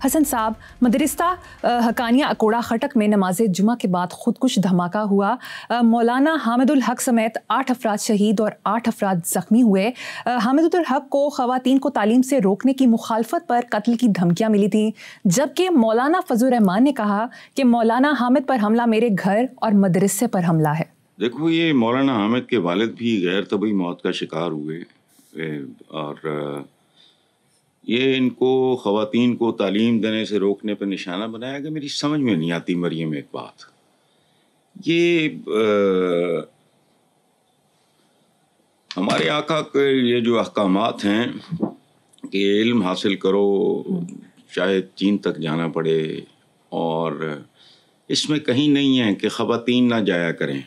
حسن صاحب، مدرسہ حقانیہ اکوڑا خٹک میں نماز جمعہ کے بعد خودکش دھماکہ ہوا. مولانا حامد الحق سمیت 8 افراد شہید اور 8 افراد زخمی ہوئے. حامد الحق کو خواتین کو تعلیم سے روکنے کی مخالفت پر قتل کی دھمکیاں ملی تھیں، جبکہ مولانا فضل الرحمان نے کہا کہ مولانا حامد پر حملہ میرے گھر اور مدرسے پر حملہ ہے. دیکھو، یہ مولانا حامد کے والد بھی غیر طبعی موت کا شکار ہوئے اور یہ ان کو خواتین کو تعلیم دینے سے روکنے پر نشانہ بنایا گیا. میری سمجھ میں نہیں آتی مریم ایک بات، یہ ہمارے آقا کے یہ جو احکامات ہیں کہ علم حاصل کرو چاہے چین تک جانا پڑے، اور اس میں کہیں نہیں ہے کہ خواتین نہ جایا کریں.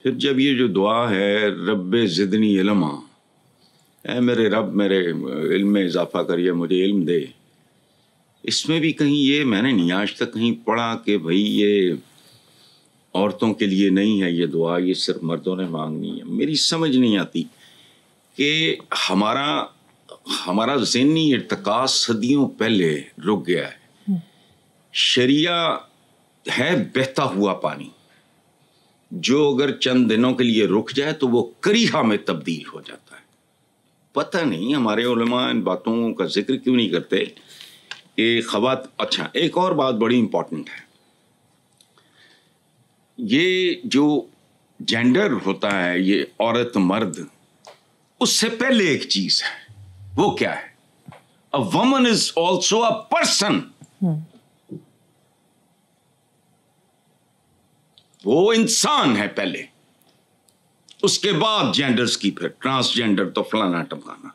پھر جب یہ جو دعا ہے رب زدنی علما، اے میرے رب میرے علم میں اضافہ کریے، مجھے علم دے، اس میں بھی کہیں یہ میں نے نہیں آج تک کہیں پڑھا کہ بھئی یہ عورتوں کے لیے نہیں ہے یہ دعا، یہ صرف مردوں نے مانگنی ہے. میری سمجھ نہیں آتی کہ ہمارا ذہنی ارتقاء صدیوں پہلے رک گیا ہے. شریعہ ہے بہتا ہوا پانی، جو اگر چند دنوں کے لیے رک جائے تو وہ کریہا میں تبدیل ہو جاتا ہے. پتہ نہیں ہمارے علماء ان باتوں کا ذکر کیوں نہیں کرتے کہ اچھا ایک اور بات بڑی امپورٹنٹ ہے، یہ جو جینڈر ہوتا ہے، یہ عورت مرد، اس سے پہلے ایک چیز ہے، وہ کیا ہے؟ A woman is also a person. وہ انسان ہے پہلے، اس کے بعد جینڈرز کی، پھر ٹرانسجینڈر تو فلانا ٹمکانا.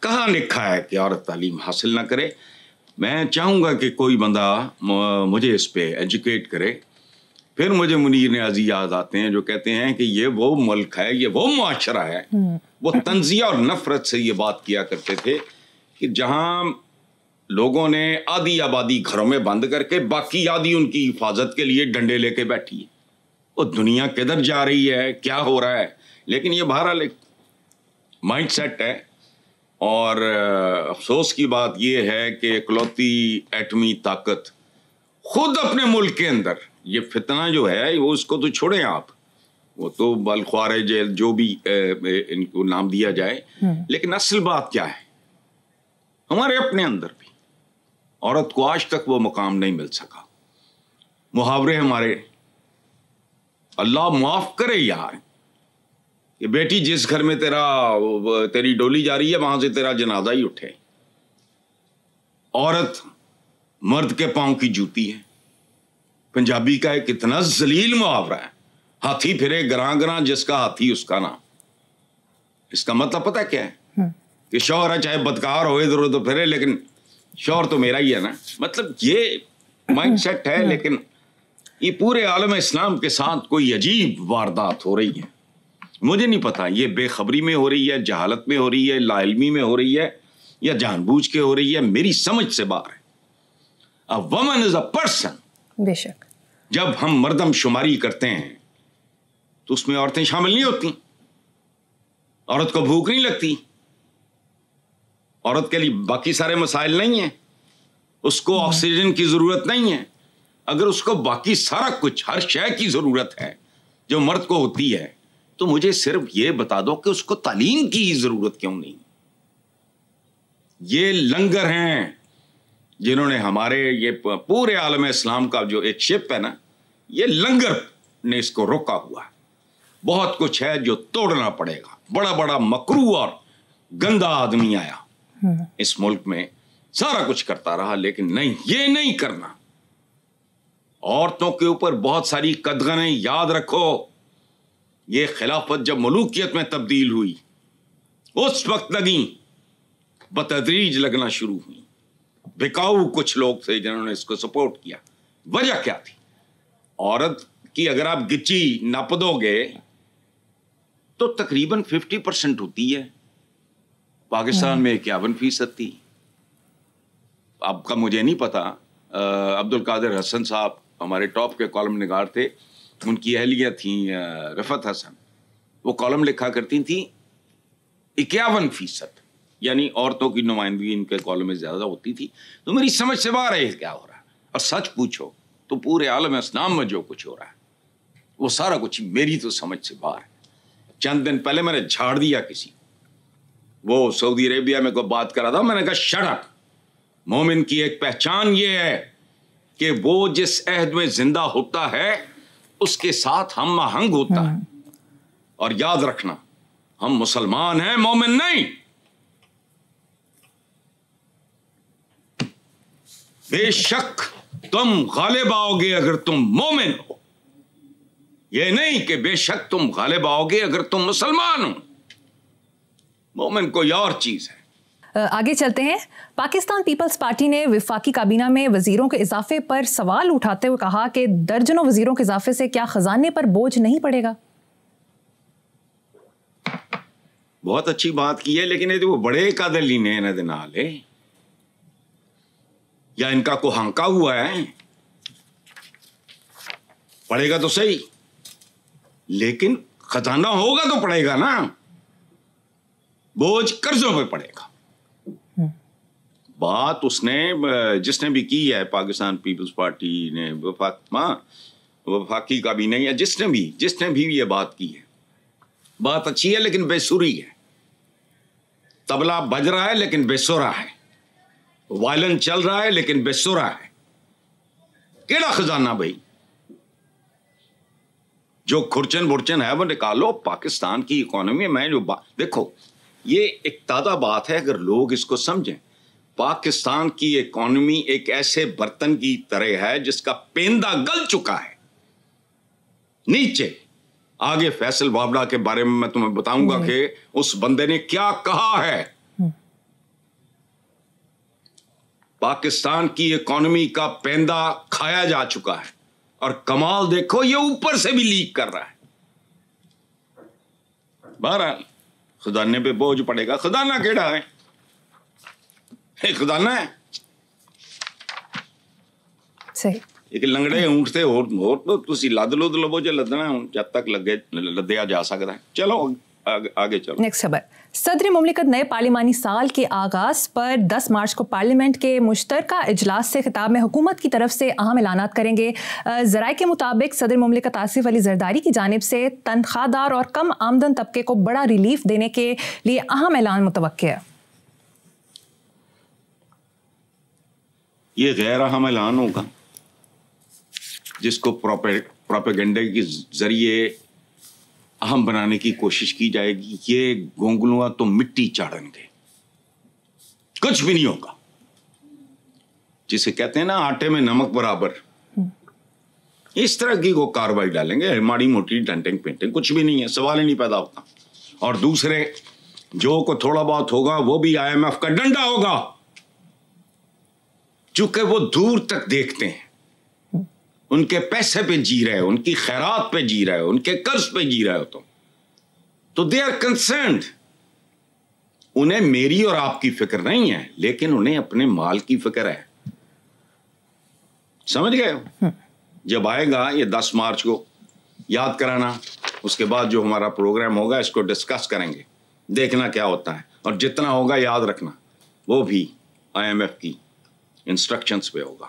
کہاں لکھا ہے کہ عورت تعلیم حاصل نہ کرے؟ میں چاہوں گا کہ کوئی بندہ مجھے اس پہ ایجوکیٹ کرے. پھر مجھے منیر نیازی یاد آتے ہیں جو کہتے ہیں کہ یہ وہ ملک ہے، یہ وہ معاشرہ ہے. وہ تنزیہ اور نفرت سے یہ بات کیا کرتے تھے کہ جہاں لوگوں نے آدھی آبادی گھروں میں بند کر کے باقی آدھی ان کی حفاظت کے لیے ڈنڈے لے کے بیٹھی ہے. وہ دنیا کدھر جا رہی ہے، کیا ہو رہا ہے؟ لیکن یہ بہرحال ایک مائنڈ سیٹ ہے. اور افسوس کی بات یہ ہے کہ اکلوتی ایٹمی طاقت خود اپنے ملک کے اندر، یہ فتنہ جو ہے وہ اس کو تو چھوڑیں آپ، وہ تو بالخوارج جو بھی ان کو نام دیا جائے، لیکن اصل بات کیا ہے؟ ہمارے اپنے اندر بھی عورت کو آج تک وہ مقام نہیں مل سکا. محاورے ہمارے، اللہ معاف کرے یار، کہ بیٹی جس گھر میں تیری ڈولی جا رہی ہے وہاں سے تیرا جنازہ ہی اٹھے. عورت مرد کے پاؤں کی جوتی ہے. پنجابی کا ایک اتنا ذلیل محاورہ ہے، ہاتھی پھرے گراں گراں جس کا ہاتھی اس کا نام. اس کا مطلب پتہ کیا ہے؟ کہ شوہر ہے چاہے بدکار ہو ادھر ادھر پھرے لیکن شوہر تو میرا ہی ہے نا. مطلب یہ مائنڈ سیٹ ہے. لیکن یہ پورے عالم اسلام کے ساتھ کوئی عجیب واردات ہو رہی ہے. مجھے نہیں پتا یہ بے خبری میں ہو رہی ہے، جہالت میں ہو رہی ہے، لا علمی میں ہو رہی ہے، یا جان بوجھ کے ہو رہی ہے. میری سمجھ سے باہر ہے. A woman is a person. بے شک جب ہم مردم شماری کرتے ہیں تو اس میں عورتیں شامل نہیں ہوتی. عورت کو بھوک نہیں لگتی، عورت کے لیے باقی سارے مسائل نہیں ہیں، اس کو آکسیجن کی ضرورت نہیں ہے. اگر اس کو باقی سارا کچھ ہر شے کی ضرورت ہے جو مرد کو ہوتی ہے، تو مجھے صرف یہ بتا دو کہ اس کو تعلیم کی ضرورت کیوں نہیں. یہ لنگر ہیں جنہوں نے ہمارے یہ پورے عالم اسلام کا جو ایک شپ ہے نا، یہ لنگر نے اس کو روکا ہوا ہے. بہت کچھ ہے جو توڑنا پڑے گا. بڑا بڑا مکروہ اور گندا آدمی آیا اس ملک میں، سارا کچھ کرتا رہا، لیکن نہیں، یہ نہیں کرنا. عورتوں کے اوپر بہت ساری قدغنیں یاد رکھو. یہ خلافت جب ملوکیت میں تبدیل ہوئی اس وقت لگیں، بتدریج لگنا شروع ہوئی. بکاؤ کچھ لوگ تھے جنہوں نے اس کو سپورٹ کیا. وجہ کیا تھی؟ عورت کی اگر آپ گچی ناپ دو گے تو تقریباً 50% ہوتی ہے. پاکستان میں 51% تھی. آپ کا مجھے نہیں پتا. عبد القادر حسن صاحب ہمارے ٹاپ کے کالم نگار تھے، ان کی اہلیہ تھیں رفعت حسن، وہ کالم لکھا کرتی تھیں 51%. یعنی عورتوں کی نمائندگی ان کے کالم میں زیادہ ہوتی تھی. تو میری سمجھ سے باہر ہے کیا ہو رہا ہے. اور سچ پوچھو تو پورے عالم اسلام میں جو کچھ ہو رہا ہے وہ سارا کچھ میری تو سمجھ سے باہر ہے. چند دن پہلے میں نے جھاڑ دیا کسی, وہ سعودی عربیہ میں کوئی بات کر رہا تھا, میں نے کہا شٹ اپ. مومن کی ایک پہچان یہ ہے کہ وہ جس عہد میں زندہ ہوتا ہے اس کے ساتھ ہم آہنگ ہوتا ہے. اور یاد رکھنا ہم مسلمان ہیں, مومن نہیں. بے شک تم غالب آؤ گے اگر تم مومن ہو, یہ نہیں کہ بے شک تم غالب آؤ گے اگر تم مسلمان ہو. مومن کوئی اور چیز ہے. آگے چلتے ہیں. پاکستان پیپلز پارٹی نے وفاقی کابینہ میں وزیروں کے اضافے پر سوال اٹھاتے ہوئے کہا کہ درجنوں وزیروں کے اضافے سے کیا خزانے پر بوجھ نہیں پڑے گا. بہت اچھی بات کی ہے, لیکن یہ وہ بڑے کا دل ہی نے دے نال ہے یا ان کا کو ہانکا ہوا ہے. پڑے گا تو صحیح, لیکن خزانہ ہوگا تو پڑے گا نا. بوجھ قرضوں پہ پڑے گا. بات اس نے جس نے بھی کی ہے پاکستان پیپلز پارٹی نے, وفاقی کابینہ یا جس نے بھی یہ بات کی ہے, بات اچھی ہے لیکن بے سری ہے. طبلہ بج رہا ہے لیکن بے سرا ہے. وائلن چل رہا ہے لیکن بے سرا ہے. کیڑا خزانہ بھائی؟ جو کھرچن برچن ہے وہ نکالو. پاکستان کی اکانومی میں جو دیکھو, یہ ایک تازہ بات ہے اگر لوگ اس کو سمجھیں. پاکستان کی اکانومی ایک ایسے برتن کی طرح ہے جس کا پیندہ گل چکا ہے نیچے. آگے فیصل وابڑا کے بارے میں تمہیں بتاؤں گا کہ اس بندے نے کیا کہا ہے. پاکستان کی اکانومی کا پیندہ کھایا جا چکا ہے, اور کمال دیکھو یہ اوپر سے بھی لیک کر رہا ہے. بہرحال خزانے پہ بوجھ پڑے گا. خزانہ کیڑا ہے؟ خزانہ ہے صحیح. ایک لنگڑے اونٹ سے اور تو تسی لد لو لو جو لدنا جب تک لدیا جا سکتا ہے. چلو آگے چلو. نیکسٹ خبر. صدر مملکت نئے پارلیمانی سال کے آغاز پر 10 مارچ کو پارلیمنٹ کے مشترکہ اجلاس سے خطاب میں حکومت کی طرف سے اہم اعلانات کریں گے. ذرائع کے مطابق صدر مملکت آصف علی زرداری کی جانب سے تنخواہ دار اور کم آمدن طبقے کو بڑا ریلیف دینے کے لیے اہم اعلان متوقع ہے. یہ غیر اہم اعلان ہوگا جس کو پروپیگنڈے کے ذریعے اہم بنانے کی کوشش کی جائے گی. یہ گونگلوا تو مٹی چاڑیں گے, کچھ بھی نہیں ہوگا. جسے کہتے ہیں نا آٹے میں نمک برابر, اس طرح کی وہ کاروائی ڈالیں گے. ماڑی موٹی ڈنٹنگ پینٹنگ کچھ بھی نہیں ہے, سوال ہی نہیں پیدا ہوتا. اور دوسرے جو کو تھوڑا بہت ہوگا وہ بھی IMF کا ڈنڈا ہوگا, چونکہ وہ دور تک دیکھتے ہیں. ان کے پیسے پہ جی رہے ہو, ان کی خیرات پہ جی رہے ہو, ان کے قرض پہ جی رہے ہو تو دے آر کنسرنڈ. انہیں میری اور آپ کی فکر نہیں ہے, لیکن انہیں اپنے مال کی فکر ہے. سمجھ گئے ہو؟ جب آئے گا یہ 10 مارچ کو یاد کرانا, اس کے بعد جو ہمارا پروگرام ہوگا اس کو ڈسکس کریں گے, دیکھنا کیا ہوتا ہے. اور جتنا ہوگا یاد رکھنا وہ بھی IMF کی انسٹرکشنز پہ ہوگا.